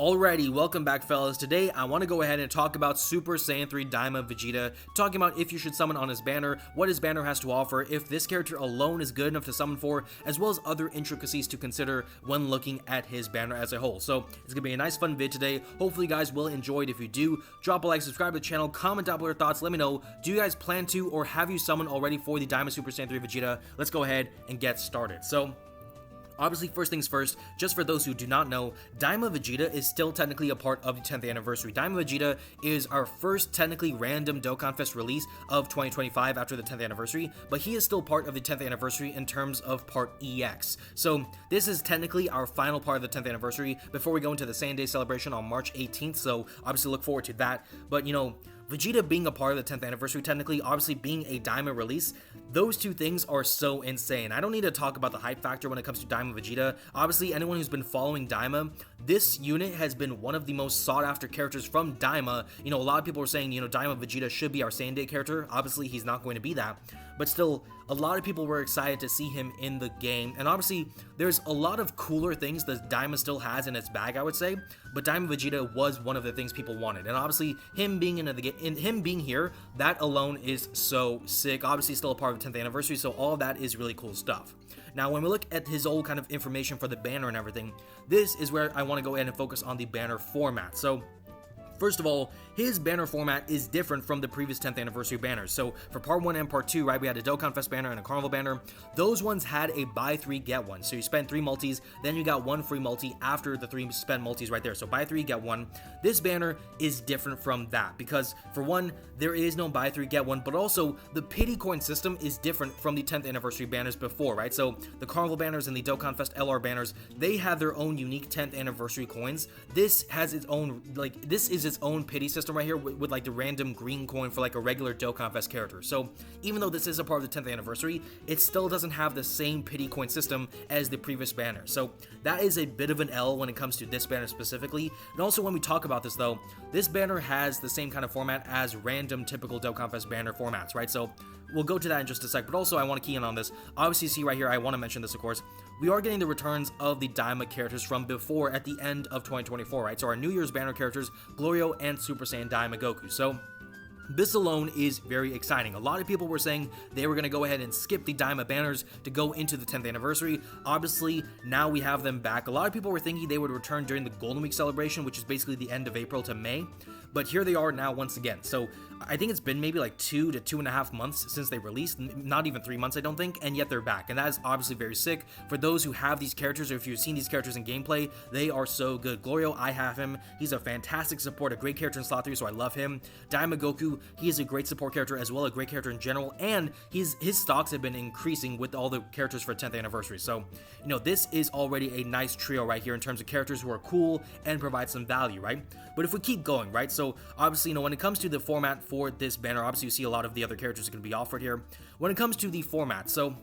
Alrighty, welcome back fellas. Today I want to go ahead and talk about Super Saiyan 3 DAIMA VEGETA, talking about if you should summon on his banner, what his banner has to offer, if this character alone is good enough to summon for, as well as other intricacies to consider when looking at his banner as a whole. So it's gonna be a nice fun vid today. Hopefully you guys will enjoy it. If you do, drop a like, subscribe to the channel, comment down below your thoughts, let me know, do you guys plan to or have you summoned already for the DAIMA Super Saiyan 3 VEGETA? Let's go ahead and get started. So obviously, first things first, just for those who do not know, DAIMA VEGETA is still technically a part of the 10th anniversary. DAIMA VEGETA is our first technically random Dokkan Fest release of 2025 after the 10th anniversary, but he is still part of the 10th anniversary in terms of part EX. So this is technically our final part of the 10th anniversary before we go into the Saiyan Day celebration on March 18th, so obviously look forward to that. But you know, Vegeta being a part of the 10th anniversary, technically, obviously being a DAIMA release, those two things are so insane. I don't need to talk about the hype factor when it comes to DAIMA VEGETA. Obviously, anyone who's been following DAIMA, this unit has been one of the most sought after characters from DAIMA. You know, a lot of people are saying, you know, DAIMA VEGETA should be our Saiyan Day character. Obviously, he's not going to be that. But still, a lot of people were excited to see him in the game. And obviously, there's a lot of cooler things that DAIMA still has in its bag, I would say. But DAIMA VEGETA was one of the things people wanted. And obviously, him being him being here, that alone is so sick. Obviously, still a part of the 10th anniversary, so all of that is really cool stuff. Now, when we look at his old kind of information for the banner and everything, this is where I want to go ahead and focus on the banner format. So first of all, his banner format is different from the previous 10th anniversary banners. So for part 1 and part 2, right, we had a Dokkan Fest banner and a Carnival banner. Those ones had a buy 3 get 1. So you spend 3 multis, then you got 1 free multi after the 3 spend multis right there. So buy 3 get 1. This banner is different from that because for one, there is no buy 3 get 1, but also the pity coin system is different from the 10th anniversary banners before, right? So the Carnival banners and the Dokkan Fest LR banners, they have their own unique 10th anniversary coins. This has its own, like, this is its own pity system right here with like the random green coin for like a regular Dokkan Fest character. So even though this is a part of the 10th anniversary, it still doesn't have the same pity coin system as the previous banner. So that is a bit of an L when it comes to this banner specifically. And also when we talk about this though, this banner has the same kind of format as random typical Dokkan Fest banner formats, right? So we'll go to that in just a sec, but also I want to key in on this. Obviously, see right here, I want to mention this, of course. We are getting the returns of the DAIMA characters from before at the end of 2024, right? So our New Year's banner characters, Glorio and Super Saiyan DAIMA Goku. So this alone is very exciting. A lot of people were saying they were going to go ahead and skip the DAIMA banners to go into the 10th anniversary. Obviously, now we have them back. A lot of people were thinking they would return during the Golden Week celebration, which is basically the end of April to May. But here they are now once again. So I think it's been maybe like 2 to 2.5 months since they released, not even 3 months I don't think, and yet they're back. And that is obviously very sick. For those who have these characters, or if you've seen these characters in gameplay, they are so good. Glorio, I have him. He's a fantastic support, a great character in Slot 3, so I love him. DAIMA Goku, he is a great support character as well, a great character in general, and his stocks have been increasing with all the characters for 10th anniversary. So, you know, this is already a nice trio right here in terms of characters who are cool and provide some value, right? But if we keep going, right, so obviously, you know, when it comes to the format for this banner, obviously you see a lot of the other characters that can be offered here. When it comes to the format, so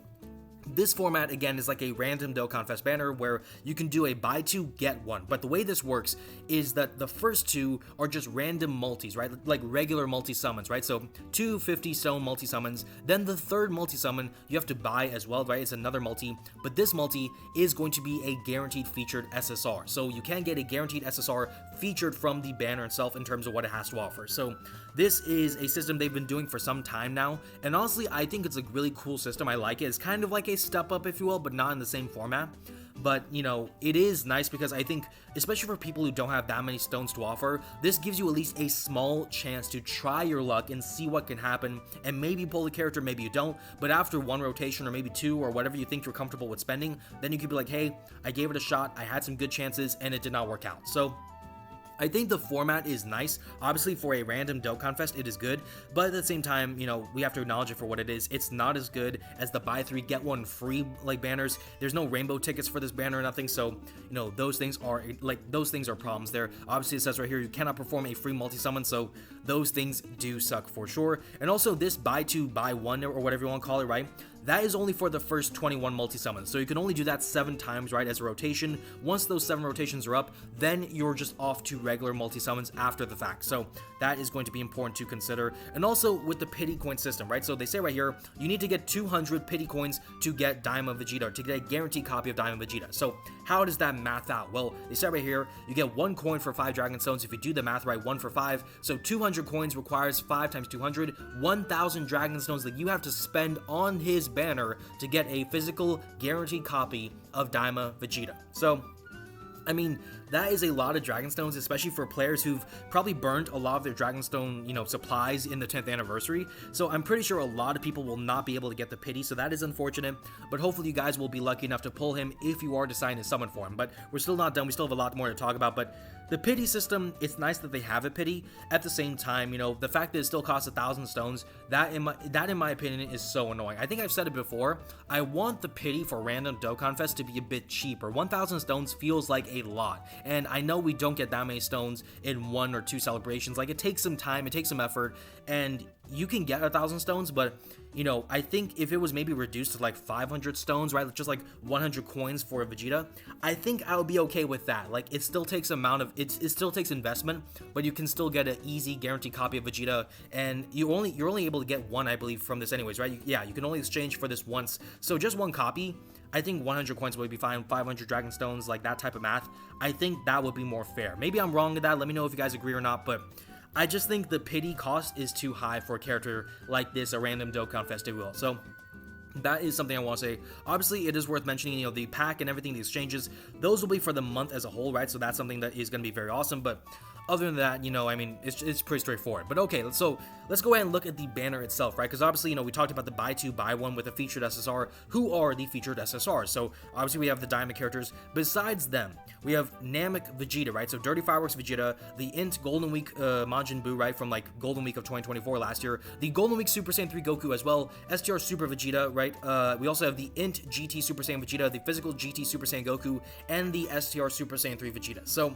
this format, again, is like a random Dokkan Fest banner where you can do a buy 2, get 1. But the way this works is that the first 2 are just random multis, right? Like regular multi-summons, right? So 2 50-stone multi-summons. Then the third multi-summon, you have to buy as well, right? It's another multi. But this multi is going to be a guaranteed featured SSR. So you can get a guaranteed SSR featured from the banner itself in terms of what it has to offer. So this is a system they've been doing for some time now. And honestly, I think it's a really cool system. I like it. It's kind of like a step up, if you will, but not in the same format. But, you know, it is nice because I think, especially for people who don't have that many stones to offer, this gives you at least a small chance to try your luck and see what can happen, and maybe pull the character, maybe you don't, but after 1 rotation or maybe 2 or whatever you think you're comfortable with spending, then you could be like, hey, I gave it a shot, I had some good chances, and it did not work out. So I think the format is nice. Obviously, for a random Dokkan Fest, it is good, but at the same time, you know, we have to acknowledge it for what it is. It's not as good as the buy 3, get 1 free, like, banners. There's no rainbow tickets for this banner or nothing, so, you know, those things are problems there. Obviously, it says right here, you cannot perform a free multi-summon, so those things do suck for sure. And also, this buy 2, buy 1, or whatever you want to call it, right? that is only for the first 21 multi-summons. So you can only do that 7 times, right, as a rotation. Once those 7 rotations are up, then you're just off to regular multi-summons after the fact. So that is going to be important to consider. And also with the pity coin system, right? So they say right here, you need to get 200 pity coins to get DAIMA VEGETA, to get a guaranteed copy of DAIMA VEGETA. So how does that math out? Well, they say right here, you get 1 coin for 5 Dragon Stones. If you do the math right, 1 for 5. So 200 coins requires 5 times 200, 1,000 Dragon Stones that you have to spend on his banner to get a physical guaranteed copy of DAIMA VEGETA. So I mean, that is a lot of Dragonstones, especially for players who've probably burned a lot of their Dragonstone, supplies in the 10th anniversary. So I'm pretty sure a lot of people will not be able to get the pity, so that is unfortunate. But hopefully you guys will be lucky enough to pull him if you are deciding to summon for him. But we're still not done. We still have a lot more to talk about. But the pity system, it's nice that they have a pity. At the same time, the fact that it still costs 1,000 stones, that in my opinion is so annoying. I think I've said it before. I want the pity for random Dokkan Fest to be a bit cheaper. 1,000 stones feels like a lot, and I know we don't get that many stones in 1 or 2 celebrations. Like, it takes some time, it takes some effort, and you can get 1,000 stones, but I think if it was maybe reduced to like 500 stones, right, just like 100 coins for a Vegeta, I think I would be okay with that. Like, it still takes it still takes investment, but you can still get an easy guaranteed copy of Vegeta, and you're only able to get 1, I believe, from this anyways, right? You can only exchange for this once, so just 1 copy. I think 100 coins would be fine, 500 Dragon Stones, like that type of math. I think that would be more fair. Maybe I'm wrong with that, let me know if you guys agree or not, but I just think the pity cost is too high for a character like this, a random Dokkan Festival. So that is something I want to say. Obviously, it is worth mentioning, the pack and everything, the exchanges, those will be for the month as a whole, right? So that's something that is going to be very awesome, but other than that, I mean, it's pretty straightforward. But okay, so let's go ahead and look at the banner itself, right? Because obviously, we talked about the buy 2, buy 1 with a featured SSR. Who are the featured SSRs? So obviously, we have the DAIMA characters. Besides them, we have Namek Vegeta, right? So Dirty Fireworks Vegeta, the Int Golden Week Majin Buu, right? From like Golden Week of 2024 last year. The Golden Week Super Saiyan 3 Goku as well. STR Super Vegeta, right? We also have the Int GT Super Saiyan Vegeta, the Physical GT Super Saiyan Goku, and the STR Super Saiyan 3 Vegeta. So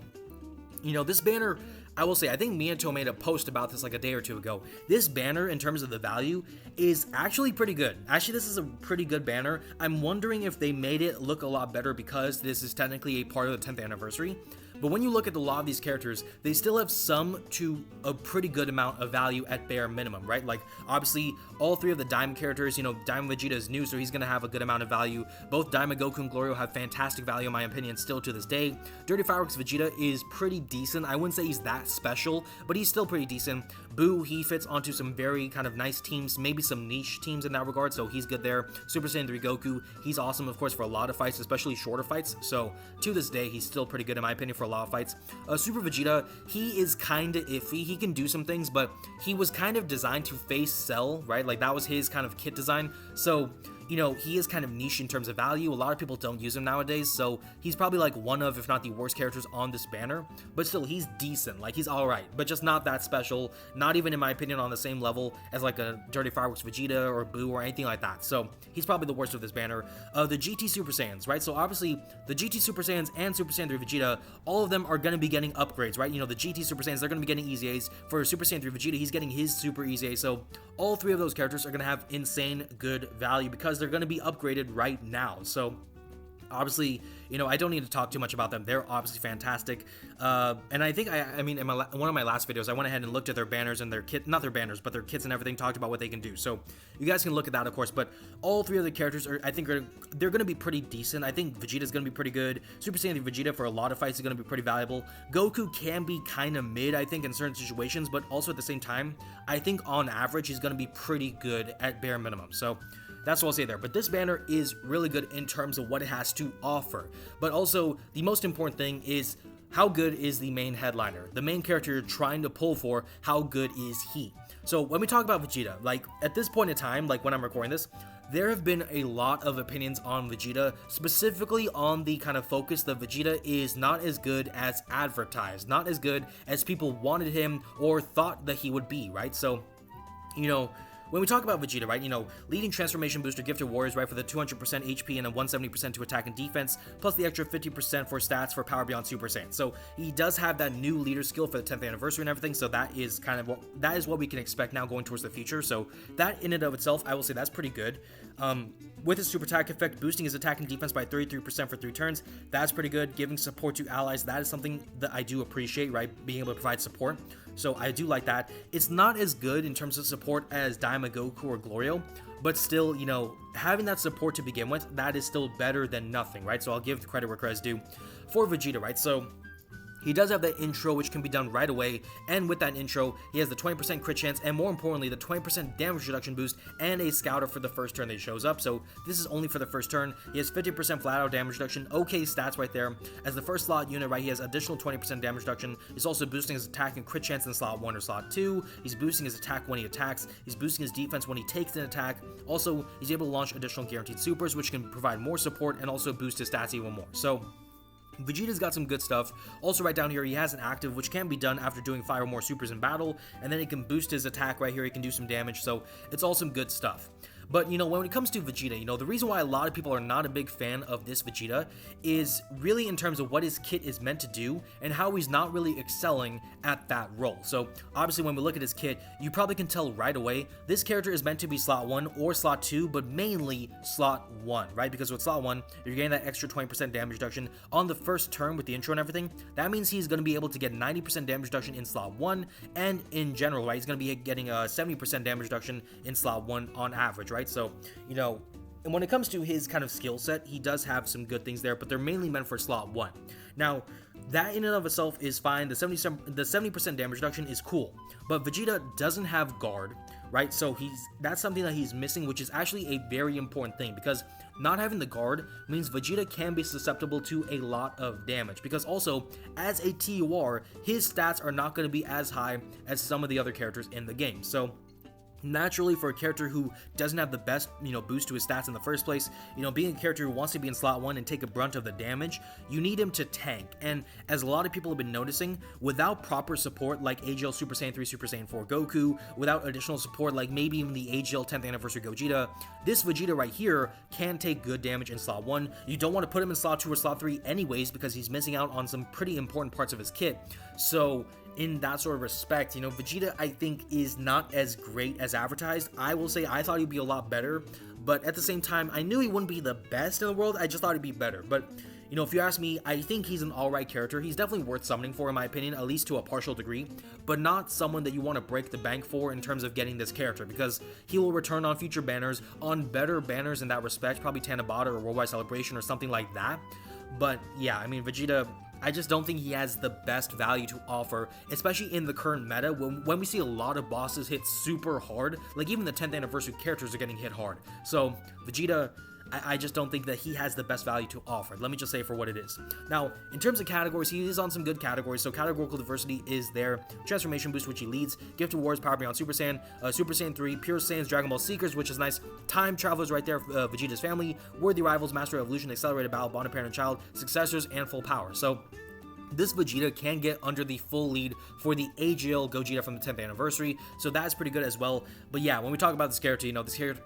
this banner, I will say, I think Miyato made a post about this like a day or 2 ago. This banner, in terms of the value, is actually pretty good. Actually, this is a pretty good banner. I'm wondering if they made it look a lot better because this is technically a part of the 10th anniversary. But when you look at a lot of these characters, they still have some to a pretty good amount of value at bare minimum, right? Like, obviously, all 3 of the DAIMA characters, DAIMA Vegeta is new, so he's going to have a good amount of value. Both DAIMA Goku and Glorio have fantastic value, in my opinion, still to this day. Dirty Fireworks Vegeta is pretty decent. I wouldn't say he's that special, but he's still pretty decent. Buu, he fits onto some very kind of nice teams, maybe some niche teams in that regard, so he's good there. Super Saiyan 3 Goku, he's awesome, of course, for a lot of fights, especially shorter fights, so to this day, he's still pretty good, in my opinion, for a lot of fights. Super Vegeta, he is kind of iffy. He can do some things, but he was kind of designed to face Cell, right? Like, that was his kind of kit design, so he is kind of niche in terms of value. A lot of people don't use him nowadays, so he's probably like one of, if not the worst characters on this banner, but still, he's decent. Like, he's alright, but just not that special, not even, in my opinion, on the same level as like a Dirty Fireworks Vegeta or Buu or anything like that, so he's probably the worst of this banner. The GT Super Saiyans, right? So obviously, the GT Super Saiyans and Super Saiyan 3 Vegeta, all of them are going to be getting upgrades, right? The GT Super Saiyans, they're going to be getting Easy A's. For Super Saiyan 3 Vegeta, he's getting his Super Easy A, so all 3 of those characters are going to have insane good value because they're going to be upgraded right now. So obviously, I don't need to talk too much about them. They're obviously fantastic. And I think, I mean, in one of my last videos, I went ahead and looked at their banners and their kit, not their banners, but their kits and everything, talked about what they can do. So you guys can look at that, of course, but all 3 of the characters they're going to be pretty decent. I think Vegeta's going to be pretty good. Super Saiyan Vegeta for a lot of fights is going to be pretty valuable. Goku can be kind of mid, I think, in certain situations, but also at the same time, I think on average, he's going to be pretty good at bare minimum. So that's what I'll say there. But this banner is really good in terms of what it has to offer. But also, the most important thing is, how good is the main headliner? The main character you're trying to pull for, how good is he? So when we talk about Vegeta, like, at this point in time, like when I'm recording this, there have been a lot of opinions on Vegeta, specifically on the kind of focus that Vegeta is not as good as advertised, not as good as people wanted him or thought that he would be, right? So, when we talk about Vegeta, right, leading transformation booster gifted warriors, right, for the 200% HP and a 170% to attack and defense, plus the extra 50% for stats for power beyond Super Saiyan. So he does have that new leader skill for the 10th anniversary and everything, so that is kind of what we can expect now going towards the future. So that in and of itself, I will say that's pretty good. With his super attack effect, boosting his attack and defense by 33% for 3 turns, that's pretty good. Giving support to allies, that is something that I do appreciate, right? Being able to provide support. So I do like that. It's not as good in terms of support as Daima Goku or Glorio, but still, having that support to begin with, that is still better than nothing, right? So I'll give the credit where credit's due for Vegeta, right? So he does have that intro, which can be done right away, and with that intro, he has the 20% crit chance, and more importantly, the 20% damage reduction boost, and a scouter for the first turn that he shows up. So this is only for the first turn. He has 50% flat out damage reduction, okay stats right there. As the first slot unit, right, he has additional 20% damage reduction. He's also boosting his attack and crit chance in slot 1 or slot 2. He's boosting his attack when he attacks. He's boosting his defense when he takes an attack. Also, he's able to launch additional guaranteed supers, which can provide more support and also boost his stats even more. So Vegeta's got some good stuff. Also right down here, he has an active, which can be done after doing 5 or more supers in battle, and then he can boost his attack right here, he can do some damage, so it's all some good stuff. But, when it comes to Vegeta, the reason why a lot of people are not a big fan of this Vegeta is really in terms of what his kit is meant to do and how he's not really excelling at that role. So, obviously, when we look at his kit, you probably can tell right away, this character is meant to be slot 1 or slot 2, but mainly slot 1, right? Because with slot 1, you're getting that extra 20% damage reduction on the first turn with the intro and everything. That means he's going to be able to get 90% damage reduction in slot 1, and in general, right, he's going to be getting a 70% damage reduction in slot 1 on average, right? So, and when it comes to his kind of skill set, he does have some good things there, but they're mainly meant for slot 1. Now, that in and of itself is fine. The 70% damage reduction is cool, but Vegeta doesn't have guard, right? So that's something that he's missing, which is actually a very important thing, because not having the guard means Vegeta can be susceptible to a lot of damage, because also, as a TUR, his stats are not going to be as high as some of the other characters in the game. So naturally, for a character who doesn't have the best, boost to his stats in the first place, being a character who wants to be in slot 1 and take a brunt of the damage, you need him to tank. And as a lot of people have been noticing, without proper support like AGL Super Saiyan 3, Super Saiyan 4 Goku, without additional support like maybe even the AGL 10th Anniversary Gogeta, this Vegeta right here can take good damage in slot 1. You don't want to put him in slot 2 or slot 3 anyways, because he's missing out on some pretty important parts of his kit. So in that sort of respect, Vegeta, I think, is not as great as advertised. I will say I thought he'd be a lot better, but at the same time, I knew he wouldn't be the best in the world. I just thought he'd be better. But, if you ask me, I think he's an alright character. He's definitely worth summoning for, in my opinion, at least to a partial degree, but not someone that you want to break the bank for in terms of getting this character, because he will return on future banners, on better banners in that respect, probably Tanabata or Worldwide Celebration or something like that. But yeah, Vegeta, I just don't think he has the best value to offer, especially in the current meta, when we see a lot of bosses hit super hard. Like, even the 10th anniversary characters are getting hit hard. So, Vegeta, I just don't think that he has the best value to offer. Let me just say it for what it is. Now, in terms of categories, he is on some good categories. So categorical diversity is there. Transformation boost, which he leads. Gifted Wars, Power Beyond Super Saiyan. Super Saiyan 3, Pure Saiyans, Dragon Ball Seekers, which is nice. Time Travelers right there, Vegeta's family. Worthy Rivals, Master Evolution, Accelerated Battle, Bond of Parent and Child, Successors, and Full Power. So this Vegeta can get under the full lead for the AGL Gogeta from the 10th anniversary, so that's pretty good as well. But yeah, when we talk about this character,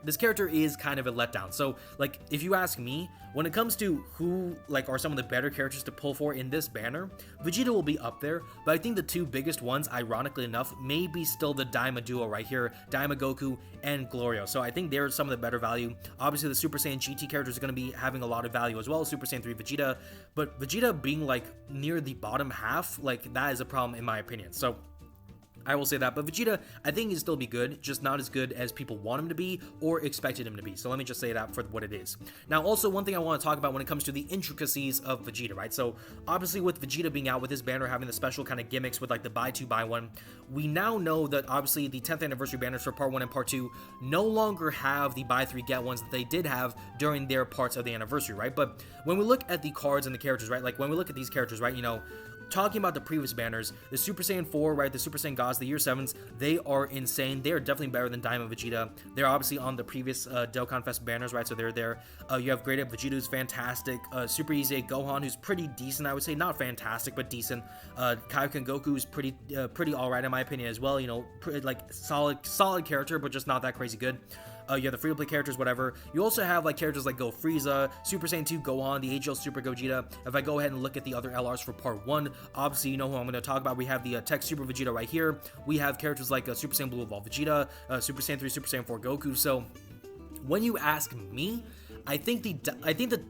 this character is kind of a letdown. So, like, if you ask me, when it comes to who, are some of the better characters to pull for in this banner, Vegeta will be up there, but I think the two biggest ones, ironically enough, may be still the Daima duo right here, Daima Goku and Glorio. So I think they're some of the better value. Obviously, the Super Saiyan GT characters are going to be having a lot of value as well, Super Saiyan 3 Vegeta, but Vegeta being, near the bottom half, that is a problem in my opinion. So I will say that, but Vegeta, I think he'll still be good, just not as good as people want him to be or expected him to be. So let me just say that for what it is. Now, also, one thing I want to talk about when it comes to the intricacies of Vegeta, right? So obviously, with Vegeta being out, with his banner having the special kind of gimmicks with the buy two, buy one, we now know that obviously the 10th anniversary banners for part 1 and part 2 no longer have the buy 3 get ones that they did have during their parts of the anniversary, right? But when we look at the cards and the characters, right? When we look at these characters, right, talking about the previous banners, the Super Saiyan 4, right, the Super Saiyan Gods, the Year 7s, they are insane. They are definitely better than DAIMA VEGETA. They're obviously on the previous Dokkan Fest banners, right, so they're there. You have Great Up Vegeta, who's fantastic. Super Easy Gohan, who's pretty decent, I would say. Not fantastic, but decent. Kaioken Goku is pretty alright in my opinion as well. You know, like solid character, but just not that crazy good. You have the free-to-play characters, whatever. You also have like characters like Go Frieza, Super Saiyan 2 Gohan, the AGL Super Gogeta. If I go ahead and look at the other LRs for Part 1, obviously you know who I'm going to talk about. We have the Tech Super Vegeta right here. We have characters like Super Saiyan Blue Evolved Vegeta, Super Saiyan 3, Super Saiyan 4 Goku. So when you ask me, I think the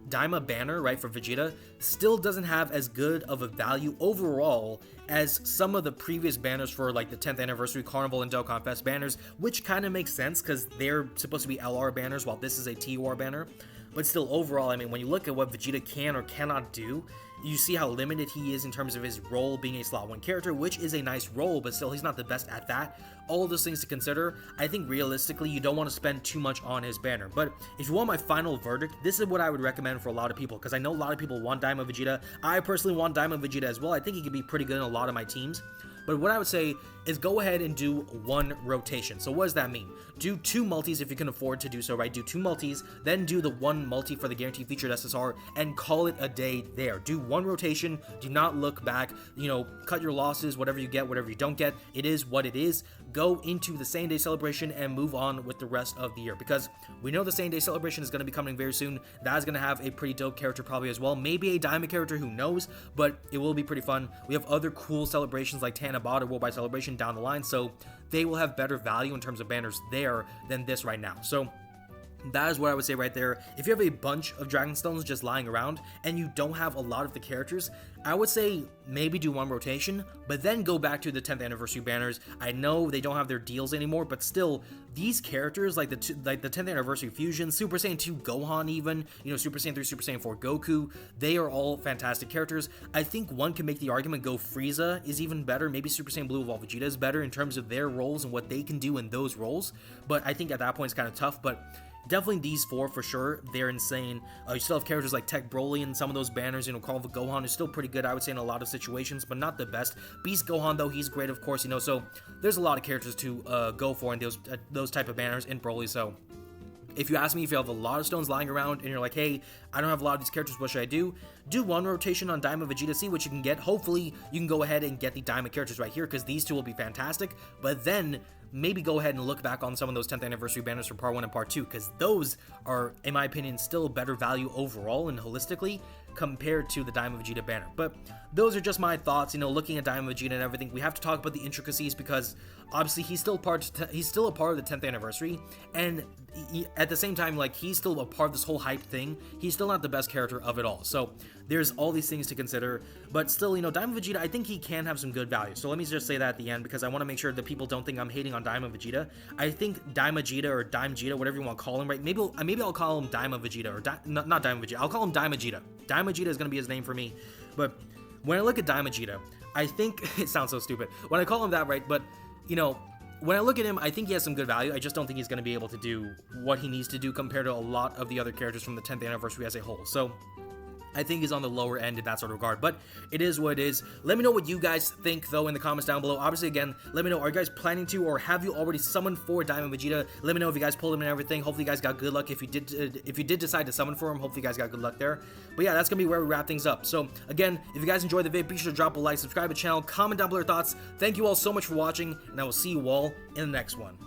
DAIMA banner, right, for Vegeta still doesn't have as good of a value overall as some of the previous banners for like the 10th anniversary Carnival and Dokkan Fest banners, which kind of makes sense because they're supposed to be LR banners while this is a TOR banner. But still, overall, I mean, when you look at what Vegeta can or cannot do, you see how limited he is in terms of his role being a slot 1 character, which is a nice role, but still, he's not the best at that. All of those things to consider, I think realistically, you don't want to spend too much on his banner. But if you want my final verdict, this is what I would recommend for a lot of people, because I know a lot of people want DAIMA VEGeta. I personally want DAIMA VEGeta as well. I think he could be pretty good in a lot of my teams. But what I would say is go ahead and do 1 rotation. So what does that mean? Do 2 multis if you can afford to do so, right? Do 2 multis, then do the 1 multi for the guaranteed featured SSR and call it a day there. Do 1 rotation, do not look back, you know, cut your losses, whatever you get, whatever you don't get. It is what it is. Go into the same day celebration and move on with the rest of the year, because we know the same day celebration is going to be coming very soon. That is going to have a pretty dope character probably as well. Maybe a DAIMA character, who knows, but it will be pretty fun. We have other cool celebrations like Tanabata Worldwide Celebration down the line, so they will have better value in terms of banners there than this right now. So that is what I would say right there. If you have a bunch of Dragonstones just lying around and you don't have a lot of the characters, I would say maybe do 1 rotation, but then go back to the 10th anniversary banners. I know they don't have their deals anymore, but still, these characters like the 10th anniversary Fusion, Super Saiyan 2 Gohan, even, you know, Super Saiyan 3, Super Saiyan 4 Goku, they are all fantastic characters. I think one can make the argument Go Frieza is even better. Maybe Super Saiyan Blue Evolved Vegeta is better in terms of their roles and what they can do in those roles, but I think at that point it's kind of tough. But definitely these 4 for sure, they're insane. You still have characters like Tech Broly and some of those banners. You know, Call of Gohan is still pretty good, I would say, in a lot of situations, but not the best. Beast Gohan, though, he's great, of course, you know, so there's a lot of characters to go for in those type of banners in Broly. So if you ask me, if you have a lot of stones lying around and you're like, hey, I don't have a lot of these characters, what should I do? Do 1 rotation on DAIMA VEGeta, see what you can get. Hopefully, you can go ahead and get the DAIMA characters right here, because these 2 will be fantastic. But then maybe go ahead and look back on some of those 10th anniversary banners for Part 1 and Part 2, because those are, in my opinion, still better value overall and holistically compared to the DAIMA VEGeta banner. But those are just my thoughts, you know, looking at DAIMA VEGeta and everything. We have to talk about the intricacies, because obviously he's still a part of the 10th anniversary, and at the same time, like, he's still a part of this whole hype thing. He's still not the best character of it all. So there's all these things to consider, but still, you know, DAIMA VEGeta, I think he can have some good value. So let me just say that at the end, because I want to make sure that people don't think I'm hating on DAIMA VEGeta. I think DAIMA Vegeta or Daima Vegeta, whatever you want to call him, right? Maybe I'll call him DAIMA Vegeta, or not DAIMA Vegeta. I'll call him DAIMA Vegeta. DAIMA Vegeta is going to be his name for me. But when I look at DAIMA Vegeta, I think it sounds so stupid when I call him that, right? But you know, when I look at him, I think he has some good value. I just don't think he's going to be able to do what he needs to do compared to a lot of the other characters from the 10th anniversary as a whole. So I think he's on the lower end in that sort of regard, but it is what it is. Let me know what you guys think, though, in the comments down below. Obviously, again, let me know, are you guys planning to, or have you already summoned for DAIMA VEGeta? Let me know if you guys pulled him and everything. Hopefully, you guys got good luck. If you did decide to summon for him, hopefully, you guys got good luck there. But yeah, that's gonna be where we wrap things up. So again, if you guys enjoyed the vid, be sure to drop a like, subscribe to the channel, comment down below your thoughts. Thank you all so much for watching, and I will see you all in the next one.